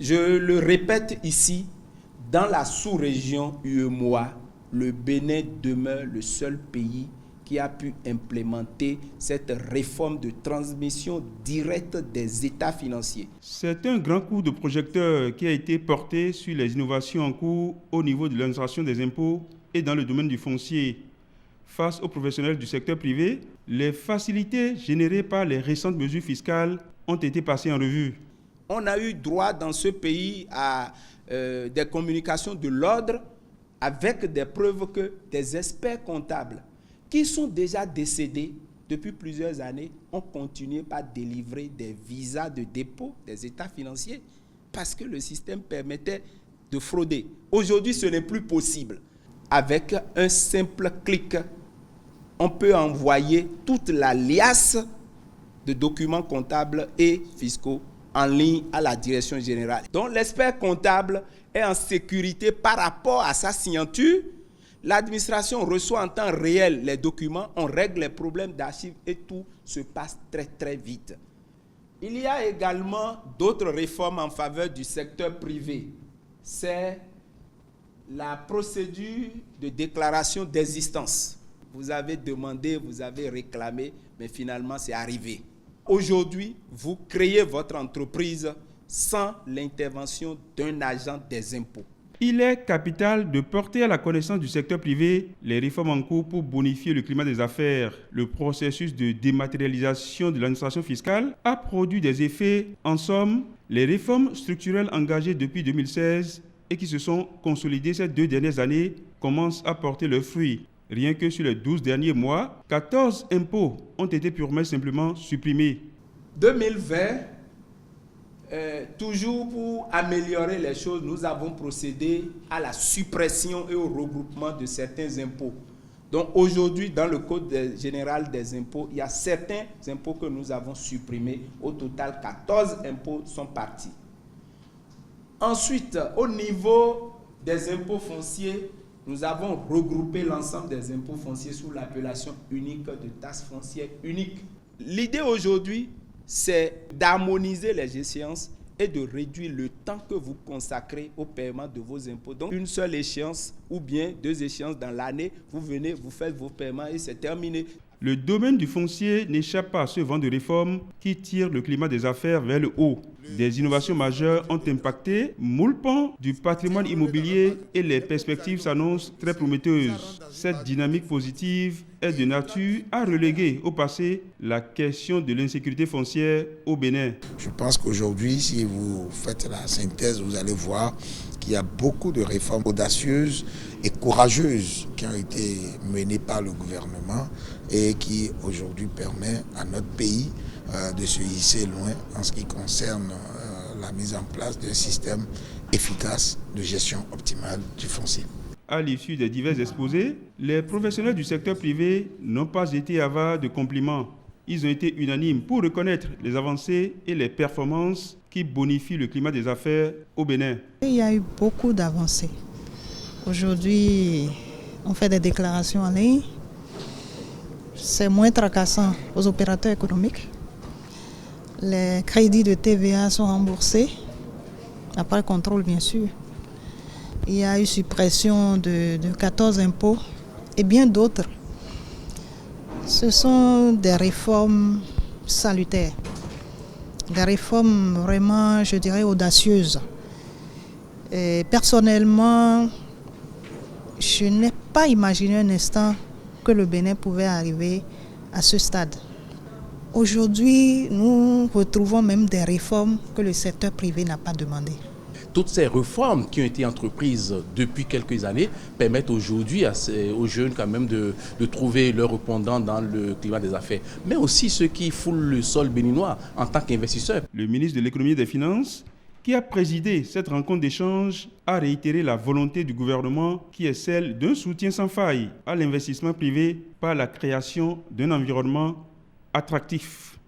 Je le répète ici, dans la sous-région UEMOA, le Bénin demeure le seul pays qui a pu implémenter cette réforme de transmission directe des états financiers. C'est un grand coup de projecteur qui a été porté sur les innovations en cours au niveau de l'administration des impôts et dans le domaine du foncier. Face aux professionnels du secteur privé, les facilités générées par les récentes mesures fiscales ont été passées en revue. On a eu droit dans ce pays à des communications de l'ordre avec des preuves que des experts comptables qui sont déjà décédés depuis plusieurs années ont continué par délivrer des visas de dépôt des états financiers parce que le système permettait de frauder. Aujourd'hui, ce n'est plus possible. Avec un simple clic, on peut envoyer toute la liasse de documents comptables et fiscaux en ligne à la direction générale. Donc l'expert comptable est en sécurité par rapport à sa signature. L'administration reçoit en temps réel les documents, on règle les problèmes d'archives et tout se passe très très vite. Il y a également d'autres réformes en faveur du secteur privé. C'est la procédure de déclaration d'existence. Vous avez demandé, vous avez réclamé, mais finalement c'est arrivé. Aujourd'hui, vous créez votre entreprise sans l'intervention d'un agent des impôts. Il est capital de porter à la connaissance du secteur privé les réformes en cours pour bonifier le climat des affaires. Le processus de dématérialisation de l'administration fiscale a produit des effets. En somme, les réformes structurelles engagées depuis 2016 et qui se sont consolidées ces 2 dernières années commencent à porter leurs fruits. Rien que sur les 12 derniers mois, 14 impôts ont été purement et simplement supprimés. 2020, toujours pour améliorer les choses, nous avons procédé à la suppression et au regroupement de certains impôts. Donc aujourd'hui, dans le Code général des impôts, il y a certains impôts que nous avons supprimés. Au total, 14 impôts sont partis. Ensuite, au niveau des impôts fonciers, nous avons regroupé l'ensemble des impôts fonciers sous l'appellation unique de taxe foncière unique. L'idée aujourd'hui, c'est d'harmoniser les échéances et de réduire le temps que vous consacrez au paiement de vos impôts. Donc, une seule échéance ou bien 2 échéances dans l'année, vous venez, vous faites vos paiements et c'est terminé. Le domaine du foncier n'échappe pas à ce vent de réforme qui tire le climat des affaires vers le haut. Des innovations majeures ont impacté moult pans du patrimoine immobilier et les perspectives s'annoncent très prometteuses. Cette dynamique positive est de nature à reléguer au passé la question de l'insécurité foncière au Bénin. Je pense qu'aujourd'hui, si vous faites la synthèse, vous allez voir qu'il y a beaucoup de réformes audacieuses et courageuses qui ont été menées par le gouvernement et qui aujourd'hui permet à notre pays de se hisser loin en ce qui concerne la mise en place d'un système efficace de gestion optimale du foncier. À l'issue des divers exposés, les professionnels du secteur privé n'ont pas été avares de compliments. Ils ont été unanimes pour reconnaître les avancées et les performances qui bonifient le climat des affaires au Bénin. Il y a eu beaucoup d'avancées. Aujourd'hui, on fait des déclarations en ligne. C'est moins tracassant aux opérateurs économiques. Les crédits de TVA sont remboursés, après contrôle bien sûr. Il y a eu suppression de 14 impôts et bien d'autres. Ce sont des réformes salutaires, des réformes vraiment, je dirais, audacieuses. Et personnellement, je n'ai pas imaginé un instant que le Bénin pouvait arriver à ce stade. Aujourd'hui, nous retrouvons même des réformes que le secteur privé n'a pas demandées. Toutes ces réformes qui ont été entreprises depuis quelques années permettent aujourd'hui aux jeunes quand même de trouver leur répondant dans le climat des affaires, mais aussi ceux qui foulent le sol béninois en tant qu'investisseurs. Le ministre de l'économie et des finances, qui a présidé cette rencontre d'échange, a réitéré la volonté du gouvernement qui est celle d'un soutien sans faille à l'investissement privé par la création d'un environnement attractif.